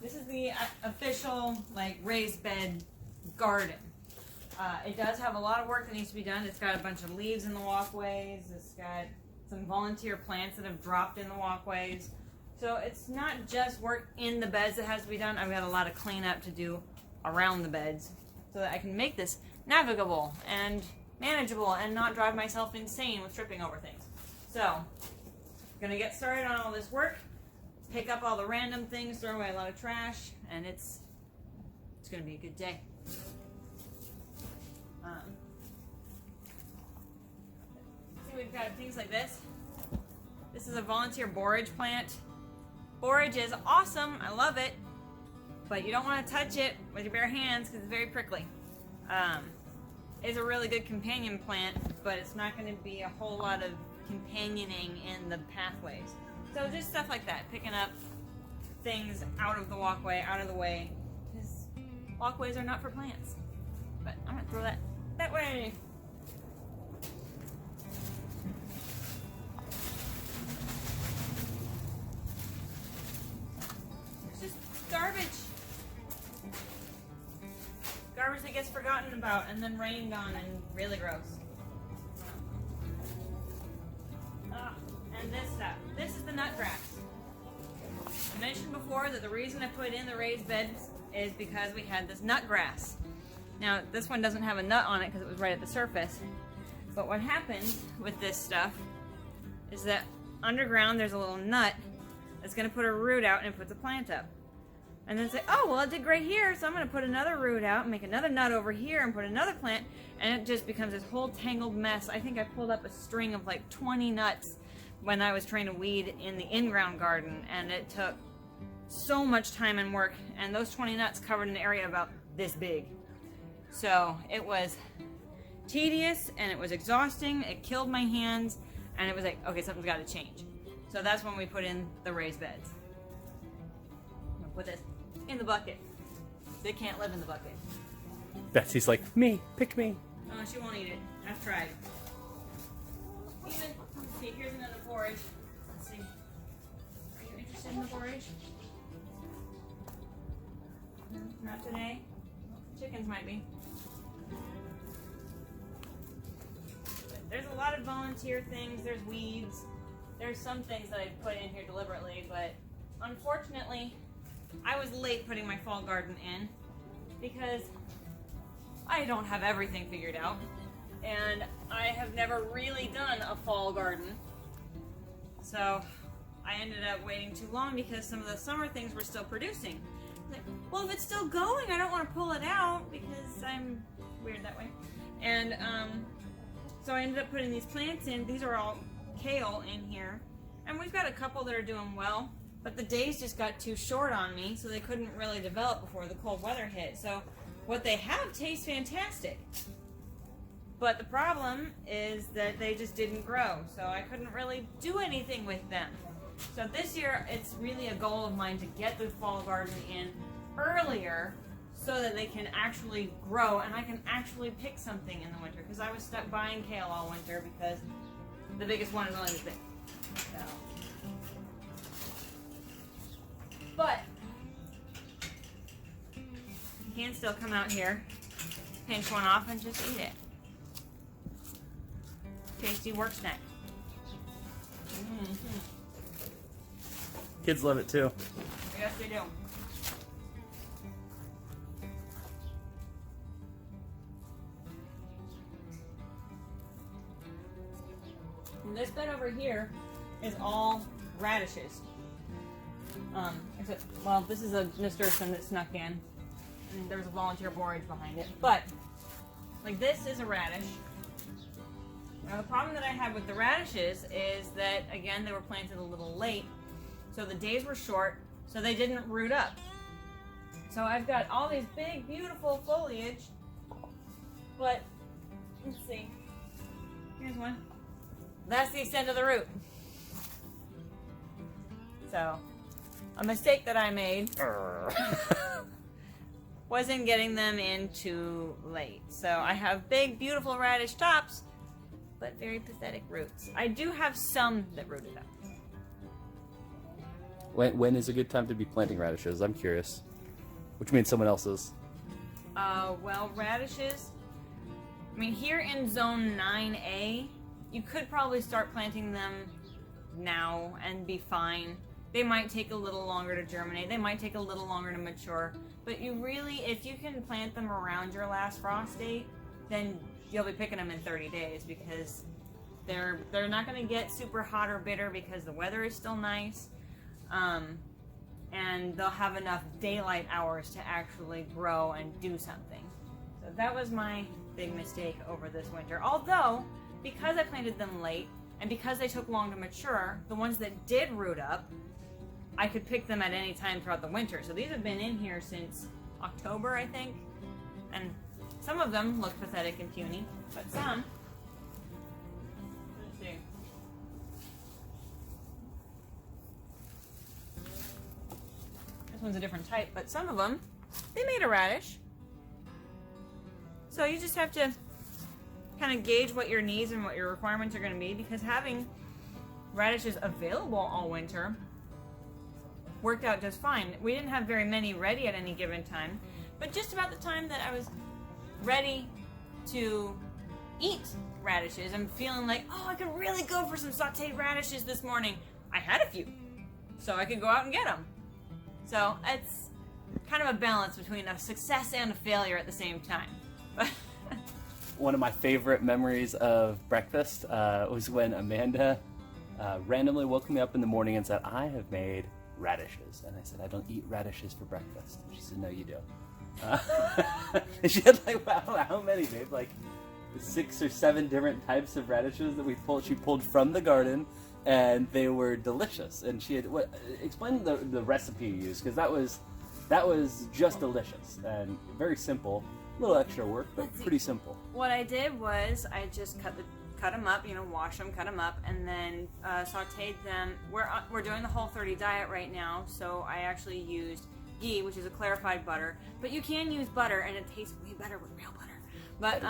This is the official like raised bed garden. It does have a lot of work that needs to be done. It's got a bunch of leaves in the walkways. It's got some volunteer plants that have dropped in the walkways. So it's not just work in the beds that has to be done. I've got a lot of cleanup to do around the beds so that I can make this navigable and manageable and not drive myself insane with tripping over things. So, I'm gonna get started on all this work, pick up all the random things, throw away a lot of trash, and it's gonna be a good day. See, we've got things like this. This is a volunteer borage plant. Borage is awesome, I love it, but you don't want to touch it with your bare hands because it's very prickly. It's a really good companion plant, but it's not going to be a whole lot of companioning in the pathways. So just stuff like that, picking up things out of the walkway, out of the way, because walkways are not for plants. But I'm going to throw that way. It's just garbage. Garbage that gets forgotten about and then rained on and really gross. And this stuff. This is the nut grass. I mentioned before that the reason I put in the raised beds is because we had this nut grass. Now, this one doesn't have a nut on it because it was right at the surface. But what happens with this stuff is that underground there's a little nut that's going to put a root out and it puts a plant up. And then say, oh, well, it did great here, so I'm going to put another root out and make another nut over here and put another plant, and it just becomes this whole tangled mess. I think I pulled up a string of like 20 nuts when I was trying to weed in the in-ground garden, and it took so much time and work, and those 20 nuts covered an area about this big. So it was tedious, and it was exhausting, it killed my hands, and it was like, okay, something's got to change. So that's when we put in the raised beds. I'm going to put this in the bucket. They can't live in the bucket. Betsy's like, me, pick me. Oh, she won't eat it. I've tried. Even, let's see, here's another borage. Let's see. Are you interested in the borage? No, not today. Chickens might be. But there's a lot of volunteer things. There's weeds. There's some things that I put in here deliberately, but unfortunately, I was late putting my fall garden in because I don't have everything figured out, and I have never really done a fall garden. So I ended up waiting too long because some of the summer things were still producing. Like, well, if it's still going, I don't want to pull it out because I'm weird that way. And so I ended up putting these plants in. These are all kale in here, and we've got a couple that are doing well. But the days just got too short on me, so they couldn't really develop before the cold weather hit. So what they have tastes fantastic. But the problem is that they just didn't grow, so I couldn't really do anything with them. So this year, it's really a goal of mine to get the fall garden in earlier so that they can actually grow and I can actually pick something in the winter. Because I was stuck buying kale all winter because the biggest one is only this big. So. But you can still come out here, pinch one off, and just eat it. Tasty work snack. Mm-hmm. Kids love it too. Yes, they do. And this bed over here is all radishes. Except, well, this is a nasturtium that snuck in, and there's a volunteer borage behind it. But, like, this is a radish. Now, the problem that I had with the radishes is that, again, they were planted a little late, so the days were short, so they didn't root up. So I've got all these big, beautiful foliage, but, let's see, here's one. That's the extent of the root. So, a mistake that I made was in getting them in too late. So I have big, beautiful radish tops, but very pathetic roots. I do have some that rooted up. When is a good time to be planting radishes? I'm curious. Which means someone else's. Well, radishes, I mean, here in zone 9A, you could probably start planting them now and be fine. They might take a little longer to germinate. They might take a little longer to mature. But you really, if you can plant them around your last frost date, then you'll be picking them in 30 days because they're not going to get super hot or bitter because the weather is still nice. And they'll have enough daylight hours to actually grow and do something. So that was my big mistake over this winter. Although, because I planted them late, and because they took long to mature, the ones that did root up, I could pick them at any time throughout the winter. So these have been in here since October, I think. And some of them look pathetic and puny, but some... Let's see. This one's a different type, but some of them, they made a radish. So you just have to kind of gauge what your needs and what your requirements are going to be, because having radishes available all winter worked out just fine. We didn't have very many ready at any given time, but just about the time that I was ready to eat radishes, I'm feeling like, oh, I could really go for some sauteed radishes this morning. I had a few, so I could go out and get them. So it's kind of a balance between a success and a failure at the same time. One of my favorite memories of breakfast was when Amanda randomly woke me up in the morning and said, I have made radishes. And I said, I don't eat radishes for breakfast. And she said, no, you do. And she had like, wow, how many, babe? Like 6 or 7 different types of radishes that she pulled from the garden, and they were delicious. And she had, explain the recipe you used, because that was just delicious and very simple. A little extra work, but pretty simple. What I did was I just cut them up, wash them, cut them up, and then sauteed them. We're doing the Whole30 diet right now, so I actually used ghee, which is a clarified butter. But you can use butter, and it tastes way better with real butter. But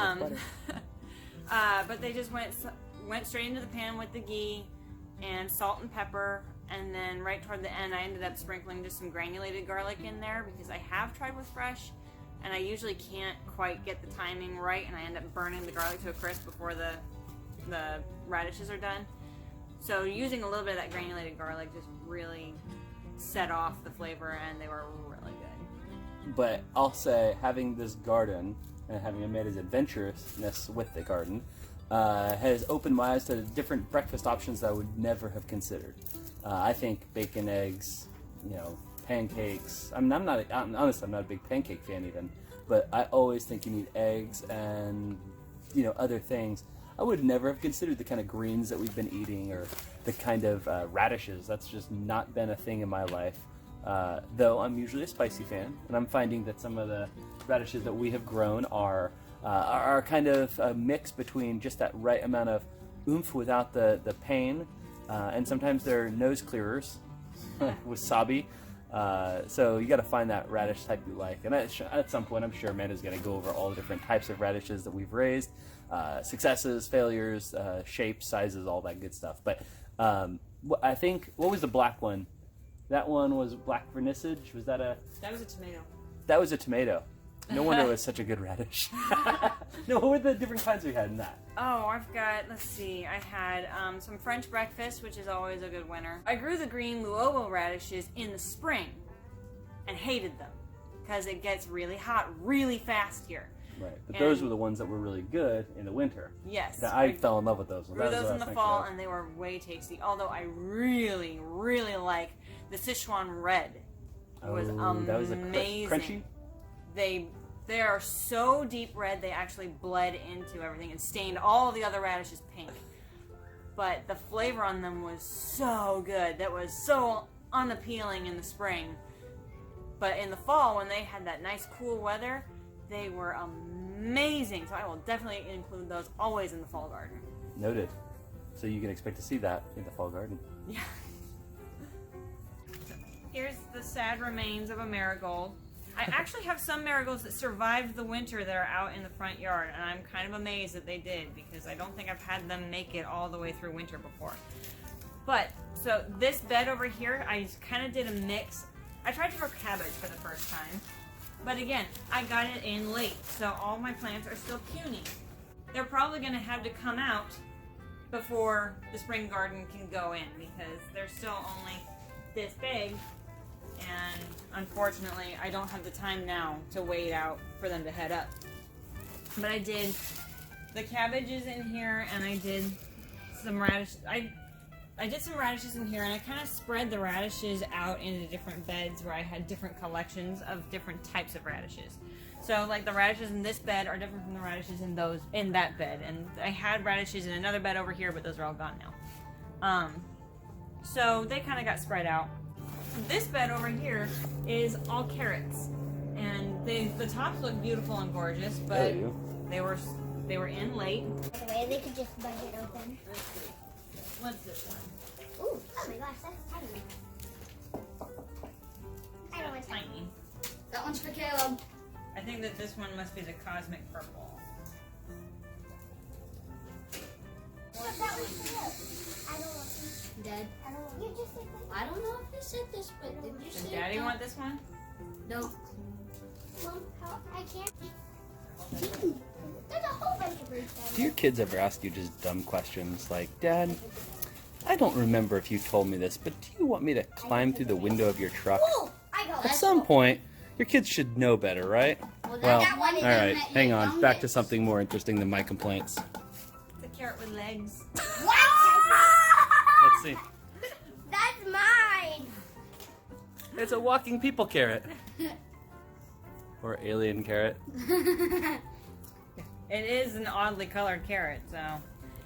but they just went straight into the pan with the ghee and salt and pepper, and then right toward the end, I ended up sprinkling just some granulated garlic in there because I have tried with fresh. And I usually can't quite get the timing right, and I end up burning the garlic to a crisp before the radishes are done. So using a little bit of that granulated garlic just really set off the flavor, and they were really good. But I'll say, having this garden and having Amanda's adventurousness with the garden has opened my eyes to different breakfast options that I would never have considered. I think bacon, eggs, pancakes. I mean, honestly, I'm not a big pancake fan even, but I always think you need eggs and, other things. I would never have considered the kind of greens that we've been eating or the kind of radishes. That's just not been a thing in my life. Though I'm usually a spicy fan, and I'm finding that some of the radishes that we have grown are kind of a mix between just that right amount of oomph without the pain, and sometimes they're nose clearers, wasabi. So you got to find that radish type you like, and at some point I'm sure Amanda's going to go over all the different types of radishes that we've raised, successes, failures, shapes, sizes, all that good stuff. But I think, what was the black one? That one was black vernissage. That was a tomato. That was a tomato. No wonder it was such a good radish. No, what were the different kinds we had in that? Oh, I've got, let's see, I had some French breakfast, which is always a good winner. I grew the green Luovo radishes in the spring and hated them because it gets really hot really fast here. Right, but those were the ones that were really good in the winter. Yes. I fell in love with those. Grew those in the fall, and they were way tasty. Although I really, really like the Sichuan red. It was amazing. That was crunchy? They are so deep red, they actually bled into everything and stained all the other radishes pink. But the flavor on them was so good. That was so unappealing in the spring. But in the fall, when they had that nice cool weather, they were amazing. So I will definitely include those always in the fall garden. Noted. So you can expect to see that in the fall garden. Yeah. Here's the sad remains of a marigold. I actually have some marigolds that survived the winter that are out in the front yard, and I'm kind of amazed that they did, because I don't think I've had them make it all the way through winter before. But So this bed over here, I kind of did a mix. I tried to grow cabbage for the first time, but again, I got it in late, so all my plants are still puny. They're probably going to have to come out before the spring garden can go in because they're still only this big, and unfortunately I don't have the time now to wait out for them to head up. But I did the cabbages in here, and I did some radish. I did some radishes in here, and I kind of spread the radishes out into different beds where I had different collections of different types of radishes. So like the radishes in this bed are different from the radishes in that bed, and I had radishes in another bed over here, but those are all gone now. So they kind of got spread out. This bed over here is all carrots, and the tops look beautiful and gorgeous, but they were in late. By the way, they could just buzz it open. Let's see. What's this one? Ooh, oh my gosh, that's tiny. I don't want to Tiny. That one's for Caleb. I think that this one must be the cosmic purple. But that one's for you. I don't want this. Dead. I don't want. You just said that. I don't know if you said this, but did you Does say Daddy no? want this one? No. Mom, how I can't. There's a whole bunch of roots down Do your kids ever ask you just dumb questions like, Dad, I don't remember if you told me this, but do you want me to climb through the window of your truck? Ooh, I got At it. some point, your kids should know better, right? Well, Well, that one is all right, that hang you're on. Back to youngest. something more interesting than my complaints. The carrot with legs. What? Let's see. That's mine. It's a walking people carrot. Or alien carrot. It is an oddly colored carrot, so.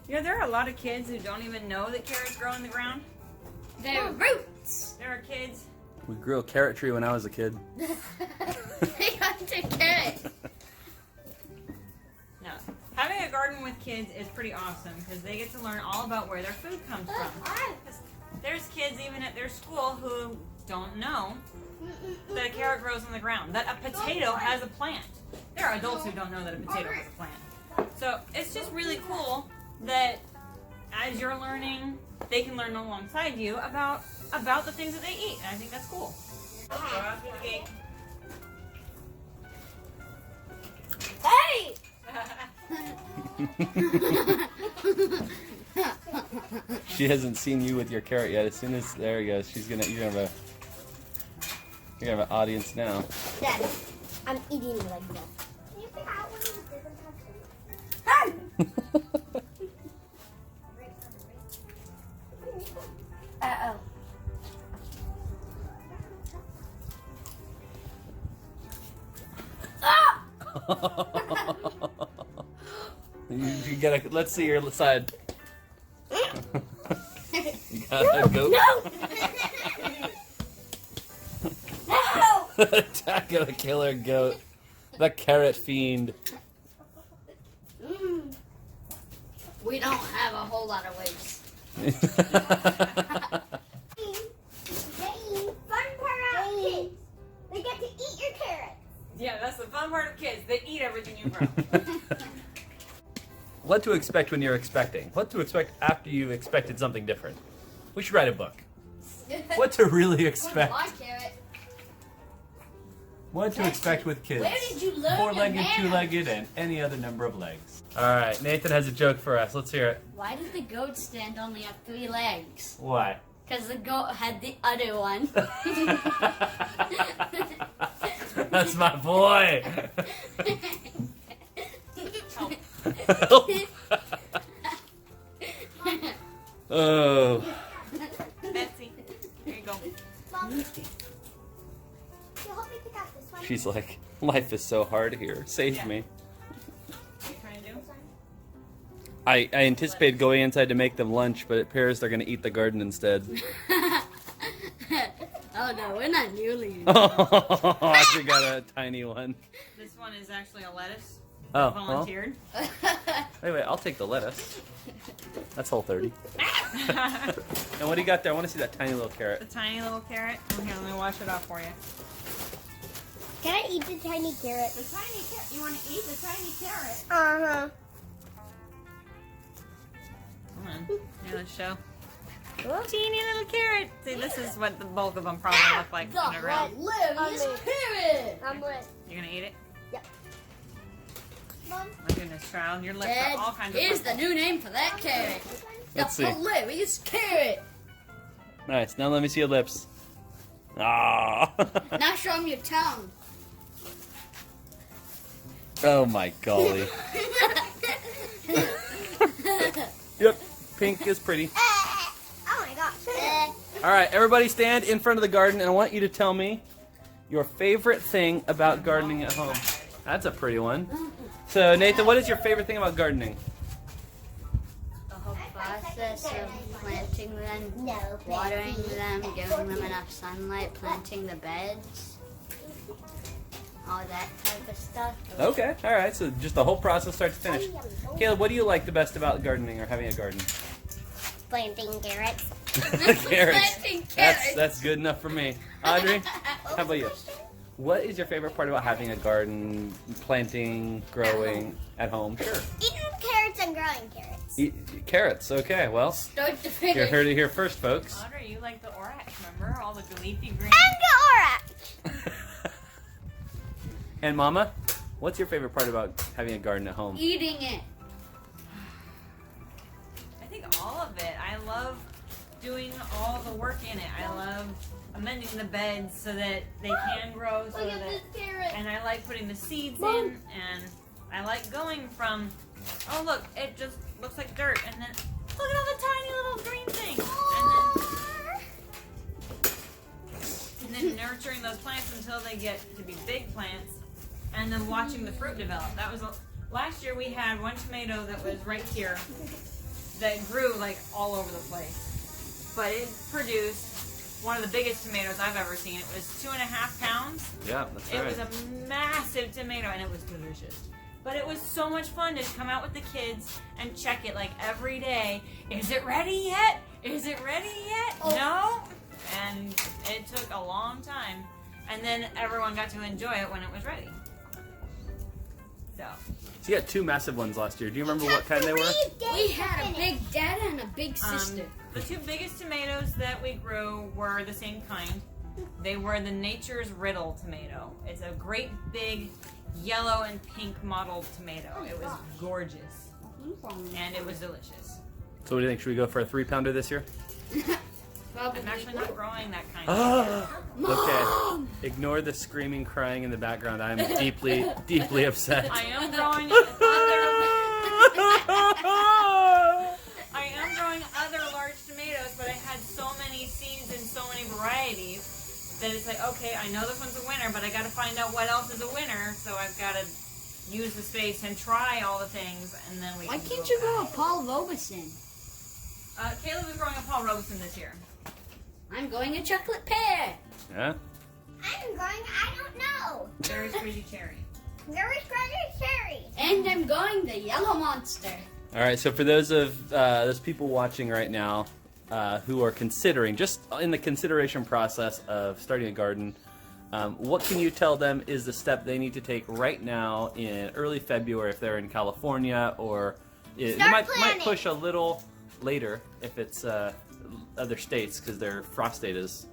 You know, there are a lot of kids who don't even know that carrots grow in the ground. They're roots. There are kids. We grew a carrot tree when I was a kid. They got to carrot. No. Having a garden with kids is pretty awesome because they get to learn all about where their food comes from. There's kids even at their school who don't know that a carrot grows on the ground, that a potato has a plant. There are adults who don't know that a potato has a plant. So it's just really cool that as you're learning, they can learn alongside you about the things that they eat, and I think that's cool. Go out through the gate. Hey! She hasn't seen you with your carrot yet. As soon as there he goes, you're gonna have an audience now. Dad, I'm eating it like this. Can you pick out one of the different types of Uh-oh. You gotta. Let's see your side. You got a goat. No! Attack of the killer goat. The carrot fiend. We don't have a whole lot of waste. Fun part about kids. They get to eat your carrots. Yeah, that's the fun part of kids. They eat everything you grow. What to expect when you're expecting. What to expect after you've expected something different. We should write a book. What to really expect. My carrot. What to expect with kids. Where did you learn Four-legged, your manners? two-legged, and any other number of legs. All right, Nathan has a joke for us. Let's hear it. Why did the goat stand only have 3 legs? Why? Because the goat had the other one. That's my boy. Oh. Betsy, here you go. Mom, can you help me pick out this one? She's like, life is so hard here. Save Yeah. me. What are you trying to do? I anticipated going inside to make them lunch, but it appears they're going to eat the garden instead. Oh no, we're not nearly. Oh, she got a tiny one. This one is actually a lettuce. Oh, well. Volunteered. Wait, I'll take the lettuce. That's whole 30. And what do you got there? I want to see that tiny little carrot. The tiny little carrot. Oh, here, let me wash it off for you. Can I eat the tiny carrot? The tiny carrot. You want to eat the tiny carrot? Uh-huh. Come on. Yeah, let's show. Teeny little carrot. See, this is what the bulk of them probably look like in a row. Hilarious carrot. I'm lit. You gonna eat it? Yep. My goodness, Shroud, your lips Dad, are all kinds of here's the purple. new name for that carrot. Let's The see. hilarious carrot. Nice. Now let me see your lips. Ah. Now show him your tongue. Oh my golly. Yep. Pink is pretty. Oh my gosh. All right, everybody stand in front of the garden, and I want you to tell me your favorite thing about gardening at home. That's a pretty one. So, Nathan, what is your favorite thing about gardening? The whole process of planting them, No. watering them, giving them enough sunlight, planting the beds, all that type of stuff. Okay, all right. So, just the whole process, start to finish. Caleb, what do you like the best about gardening or having a garden? Planting carrots. Carrots. Planting carrots. That's good enough for me. Audrey, how about you? What is your favorite part about having a garden, planting, growing at home? Sure. Eating carrots and growing carrots. Eat carrots. Okay, well, Start to you finish. heard it here first, folks. Audrey, you like the Orax, remember? All the leafy green. And the orac. And Mama, what's your favorite part about having a garden at home? Eating it. I think all of it. I love doing all the work in it. I love amending the beds so that they can grow. So Look at that, this carrot. and I like putting the seeds in, and I like going from, oh look, it just looks like dirt, and then look at all the tiny little green things, and then nurturing those plants until they get to be big plants, and then watching the fruit develop. That was last year. We had one tomato that was right here that grew like all over the place, but it produced one of the biggest tomatoes I've ever seen. It was 2.5 pounds. Yeah, that's It right. was a massive tomato, and it was delicious. But it was so much fun to come out with the kids and check it like every day. Is it ready yet? Is it ready yet? Oh. No? And it took a long time. And then everyone got to enjoy it when it was ready. So, So you had two massive ones last year. Do you remember what kind they were? We had a big dad and a big sister. the two biggest tomatoes that we grew were the same kind. They were the Nature's Riddle tomato. It's a great big yellow and pink mottled tomato. It was gorgeous. And it was delicious. So what do you think? Should we go for a 3-pounder this year? I'm actually not growing that kind. Okay. Ignore the screaming, crying in the background. I'm deeply, deeply upset. I am growing other large tomatoes, but I had so many seeds and so many varieties that it's like, okay, I know this one's a winner, but I got to find out what else is a winner. So I've got to use the space and try all the things, and then we. Why can can't go you grow a back. Paul Robeson? Caleb is growing a Paul Robeson this year. I'm going a chocolate pear. Yeah? I'm going, I don't know. Very sweetie cherry. Very cherry. And I'm going the yellow monster. All right, so for those people watching right now who are considering, just in the consideration process of starting a garden, what can you tell them is the step they need to take right now in early February if they're in California, or they might push a little later if it's other states because their frost date is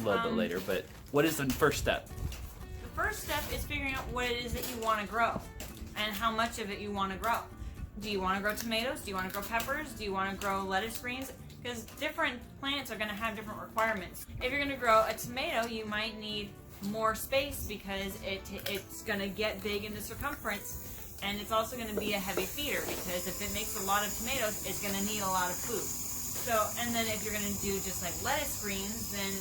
a little bit later. But what is the first step? The first step is figuring out what it is that you want to grow and how much of it you want to grow. Do you want to grow tomatoes? Do you want to grow peppers? Do you want to grow lettuce greens? Because different plants are going to have different requirements. If you're going to grow a tomato, you might need more space because it's going to get big in the circumference, and it's also going to be a heavy feeder because if it makes a lot of tomatoes, it's going to need a lot of food. So, and then if you're going to do just like lettuce greens, then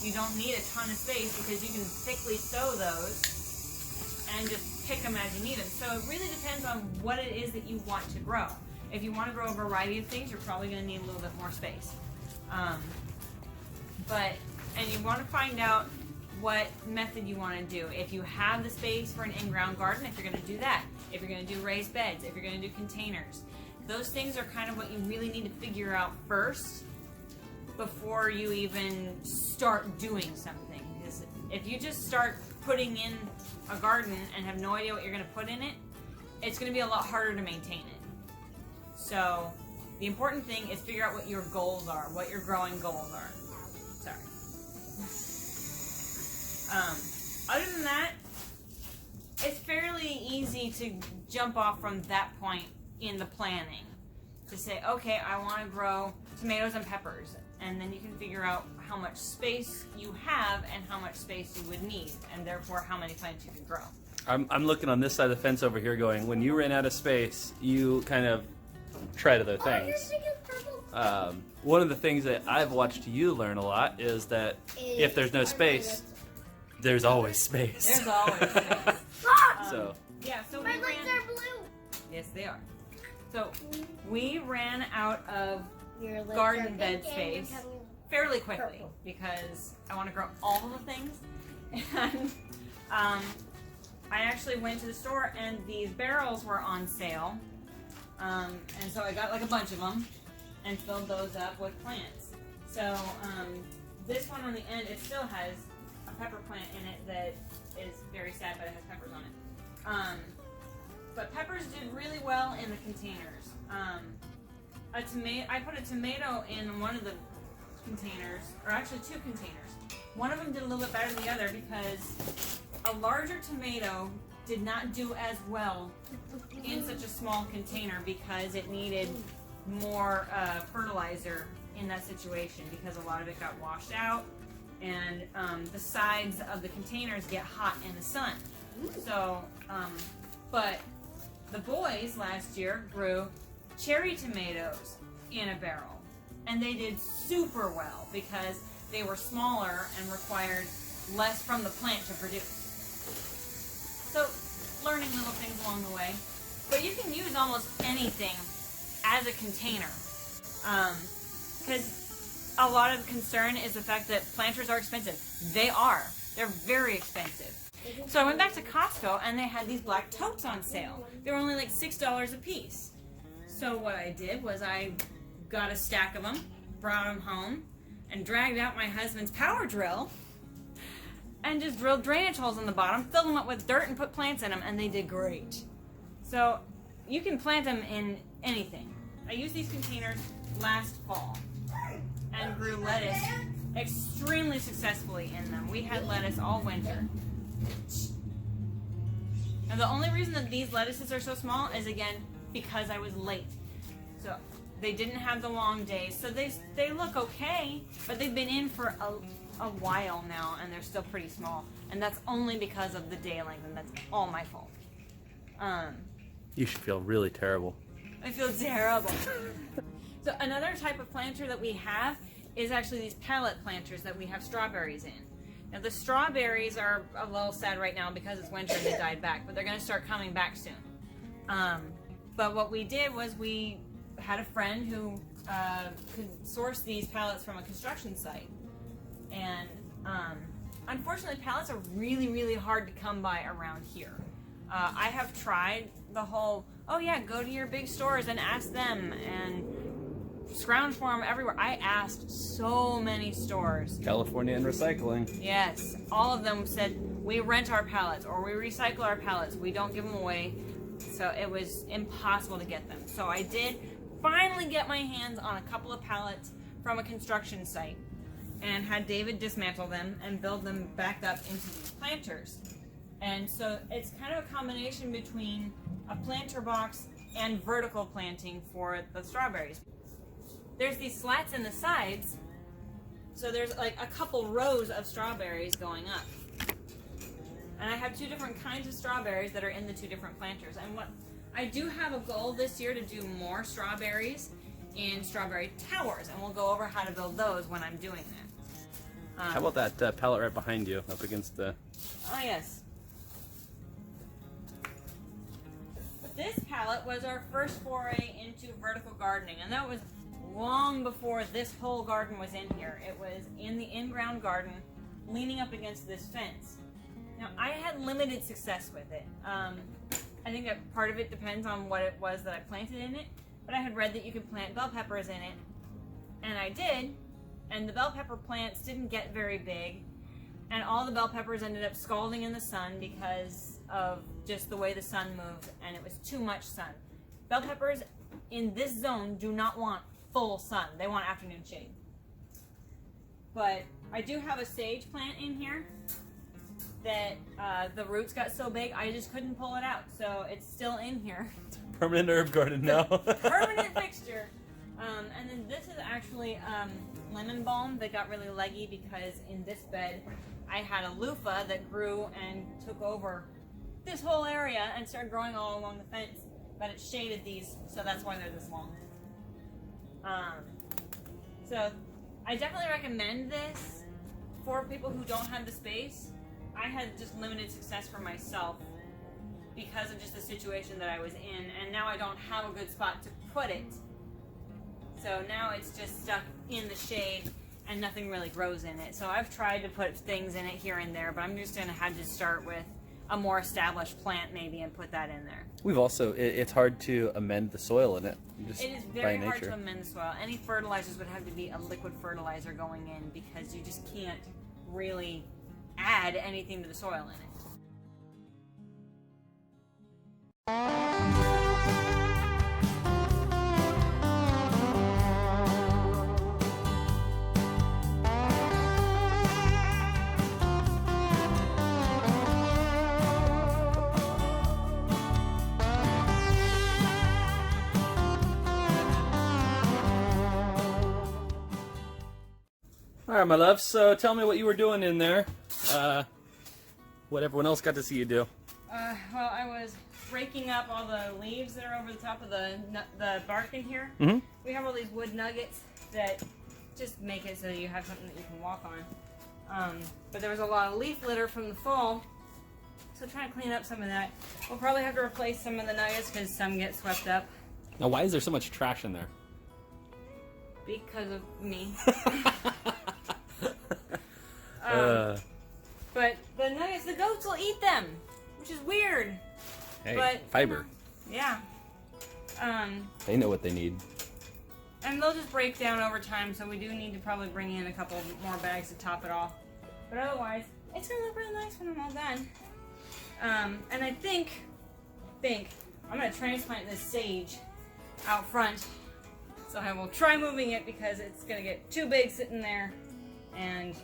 you don't need a ton of space because you can thickly sow those and just pick them as you need them. So it really depends on what it is that you want to grow. If you want to grow a variety of things, you're probably going to need a little bit more space. And you want to find out what method you want to do. If you have the space for an in-ground garden, if you're going to do that. If you're going to do raised beds, if you're going to do containers. Those things are kind of what you really need to figure out first before you even start doing something. Because if you just start putting in a garden and have no idea what you're going to put in it, it's going to be a lot harder to maintain it. So The important thing is figure out what your goals are, what your growing goals are. Sorry. Other than that, it's fairly easy to jump off from that point in the planning. To say, okay, I want to grow tomatoes and peppers, and then you can figure out how much space you have and how much space you would need, and therefore how many plants you can grow. I'm looking on this side of the fence over here going, when you ran out of space, you kind of tried other things. One of the things that I've watched you learn a lot is that if there's no space, there's always space. There's always space. So Yeah, so we My legs ran... are blue. Yes, they are. So we ran out of Your legs garden are bed pink and you're space having- fairly quickly Purple. because I want to grow all of the things. And I actually went to the store and these barrels were on sale. And so I got like a bunch of them and filled those up with plants. So this one on the end, it still has a pepper plant in it that is very sad, but it has peppers on it. But peppers did really well in the containers. I put a tomato in one of the containers, or actually two containers. One of them did a little bit better than the other because a larger tomato did not do as well in such a small container because it needed more fertilizer in that situation because a lot of it got washed out and the sides of the containers get hot in the sun. So, but the boys last year grew cherry tomatoes in a barrel and they did super well because they were smaller and required less from the plant to produce. So, learning little things along the way. But you can use almost anything as a container. Because a lot of the concern is the fact that planters are expensive. They are. They're very expensive. So I went back to Costco and they had these black totes on sale. They were only like $6 a piece. So what I did was I got a stack of them, brought them home, and dragged out my husband's power drill and just drilled drainage holes in the bottom, filled them up with dirt and put plants in them, and they did great. So you can plant them in anything. I used these containers last fall and grew lettuce extremely successfully in them. We had lettuce all winter. And the only reason that these lettuces are so small is, again, because I was late. So they didn't have the long days. So they look okay, but they've been in for a while now, and they're still pretty small. And that's only because of the day length, and that's all my fault. you should feel really terrible. I feel terrible. So another type of planter that we have is actually these pallet planters that we have strawberries in. Now the strawberries are a little sad right now because it's winter and they died back, but they're going to start coming back soon. But what we did was we had a friend who could source these pallets from a construction site. And unfortunately, pallets are really, really hard to come by around here. I have tried the whole, oh yeah, go to your big stores and ask them and scrounge for them everywhere. I asked so many stores. California and recycling. Yes, all of them said, we rent our pallets or we recycle our pallets. We don't give them away. So it was impossible to get them. So I did finally get my hands on a couple of pallets from a construction site and had David dismantle them and build them back up into these planters. And so it's kind of a combination between a planter box and vertical planting for the strawberries. There's these slats in the sides, so there's like a couple rows of strawberries going up. And I have two different kinds of strawberries that are in the two different planters. And what I do have a goal this year to do more strawberries in strawberry towers, and we'll go over how to build those when I'm doing that. How about that pallet right behind you, up against the... Oh, yes. This pallet was our first foray into vertical gardening, and that was long before this whole garden was in here. It was in the in-ground garden, leaning up against this fence. Now, I had limited success with it. I think that part of it depends on what it was that I planted in it, but I had read that you could plant bell peppers in it, and I did, and the bell pepper plants didn't get very big, and all the bell peppers ended up scalding in the sun because of just the way the sun moved, and it was too much sun. Bell peppers in this zone do not want full sun. They want afternoon shade. But I do have a sage plant in here that the roots got so big I just couldn't pull it out. So it's still in here. Permanent herb garden now. Permanent fixture. And then this is actually lemon balm that got really leggy because in this bed I had a loofah that grew and took over this whole area and started growing all along the fence, but it shaded these, so that's why they're this long. So I definitely recommend this for people who don't have the space. I had just limited success for myself because of just the situation that I was in, and now I don't have a good spot to put it. So now it's just stuck in the shade and nothing really grows in it. So I've tried to put things in it here and there, but I'm just going to have to start with a more established plant maybe and put that in there. We've also, it's hard to amend the soil in it. Just It is by very hard nature. to amend the soil. Any fertilizers would have to be a liquid fertilizer going in because you just can't really add anything to the soil in it. All right, my love. So tell me what you were doing in there. What everyone else got to see you do. Well, I was raking up all the leaves that are over the top of the bark in here. Mm-hmm. We have all these wood nuggets that just make it so that you have something that you can walk on. But there was a lot of leaf litter from the fall, so trying to clean up some of that. We'll probably have to replace some of the nuggets because some get swept up. Now, why is there so much trash in there? Because of me. But the nuggets, the goats will eat them, which is weird. Hey, but, fiber. Yeah. They know what they need. And they'll just break down over time, so we do need to probably bring in a couple more bags to top it off. But otherwise, it's gonna look real nice when I'm all done. And I think I'm gonna transplant this sage out front. So I will try moving it because it's gonna get too big sitting there, and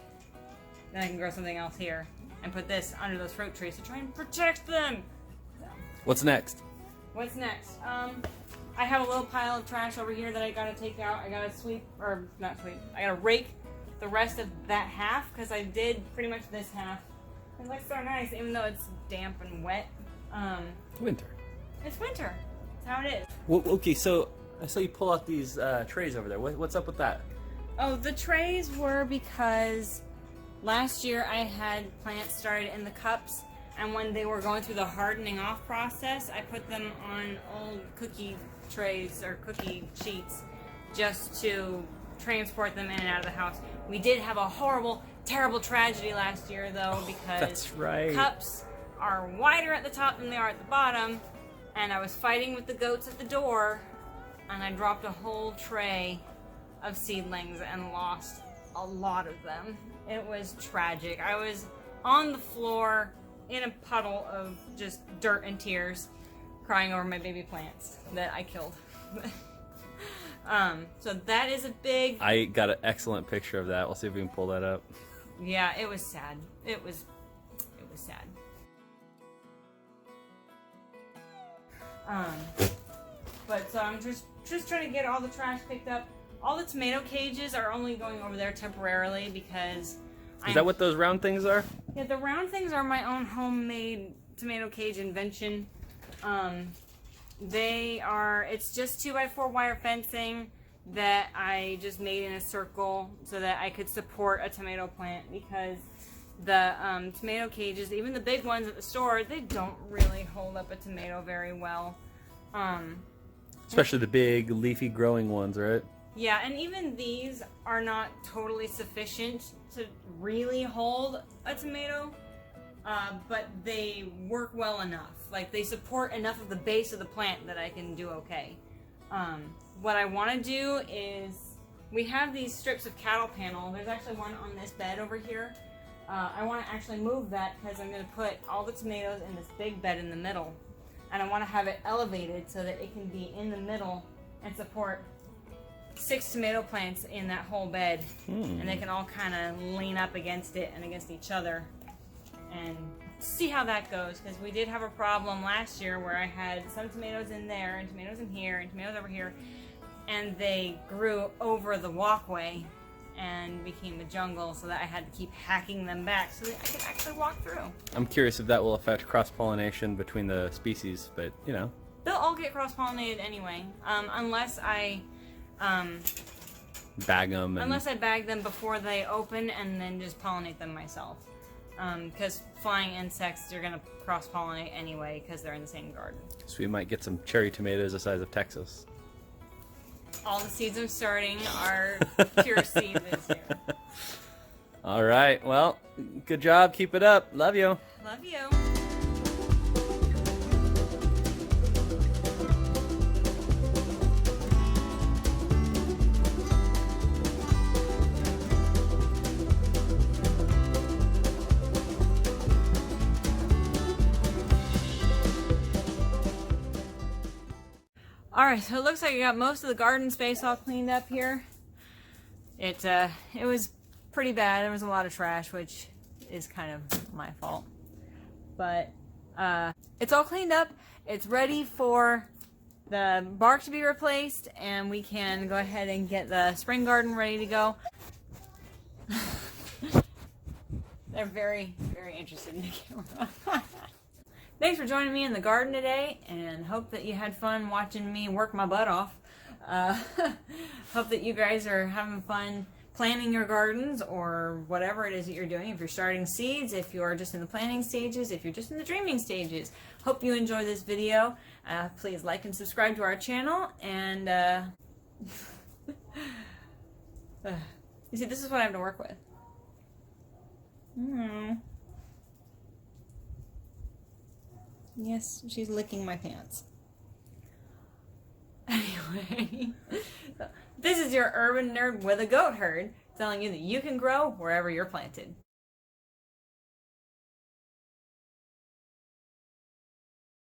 then I can grow something else here and put this under those fruit trees to try and protect them. So, What's next? what's next? I have a little pile of trash over here that I gotta take out. I gotta sweep, or not sweep, I gotta rake the rest of that half because I did pretty much this half. It looks so nice even though it's damp and wet. Winter. It's winter. That's how it is. Well, okay, so I saw you pull out these trays over there. What's up with that? Oh, the trays were because last year I had plants started in the cups, and when they were going through the hardening off process, I put them on old cookie trays or cookie sheets just to transport them in and out of the house. We did have a horrible, terrible tragedy last year though, because That's right. cups are wider at the top than they are at the bottom, and I was fighting with the goats at the door, and I dropped a whole tray of seedlings and lost a lot of them. It was tragic. I was on the floor in a puddle of just dirt and tears, crying over my baby plants that I killed. So that is a big... I got an excellent picture of that. We'll see if we can pull that up. Yeah, it was sad. It was sad. But so I'm just trying to get all the trash picked up. All the tomato cages are only going over there temporarily because Is that what those round things are? Yeah, the round things are my own homemade tomato cage invention. It's just 2x4 wire fencing that I just made in a circle so that I could support a tomato plant, because the tomato cages, even the big ones at the store, they don't really hold up a tomato very well. Especially the big leafy growing ones, right? Yeah, and even these are not totally sufficient to really hold a tomato, but they work well enough. Like, they support enough of the base of the plant that I can do okay. What I want to do is, we have these strips of cattle panel. There's actually one on this bed over here. I want to actually move that because I'm going to put all the tomatoes in this big bed in the middle. And I want to have it elevated so that it can be in the middle and support 6 tomato plants in that whole bed. And they can all kind of lean up against it and against each other and see how that goes, because we did have a problem last year where I had some tomatoes in there and tomatoes in here and tomatoes over here, and they grew over the walkway and became a jungle, so that I had to keep hacking them back so that I could actually walk through. I'm curious if that will affect cross-pollination between the species, but you know. They'll all get cross-pollinated anyway, unless I bag them. unless I bag them before they open and then just pollinate them myself. Because flying insects are going to cross-pollinate anyway because they're in the same garden. So we might get some cherry tomatoes the size of Texas. All the seeds I'm starting are pure seed this year. All right. Well, good job. Keep it up. Love you. Love you. Alright, so it looks like I got most of the garden space all cleaned up here. It was pretty bad. There was a lot of trash, which is kind of my fault. But it's all cleaned up. It's ready for the bark to be replaced, and we can go ahead and get the spring garden ready to go. They're very, very interested in the camera. Thanks for joining me in the garden today, and hope that you had fun watching me work my butt off. Hope that you guys are having fun planting your gardens or whatever it is that you're doing. If you're starting seeds, if you're just in the planting stages, if you're just in the dreaming stages. Hope you enjoy this video. Please like and subscribe to our channel, and you see, this is what I have to work with. Yes, she's licking my pants. Anyway, this is your urban nerd with a goat herd telling you that you can grow wherever you're planted.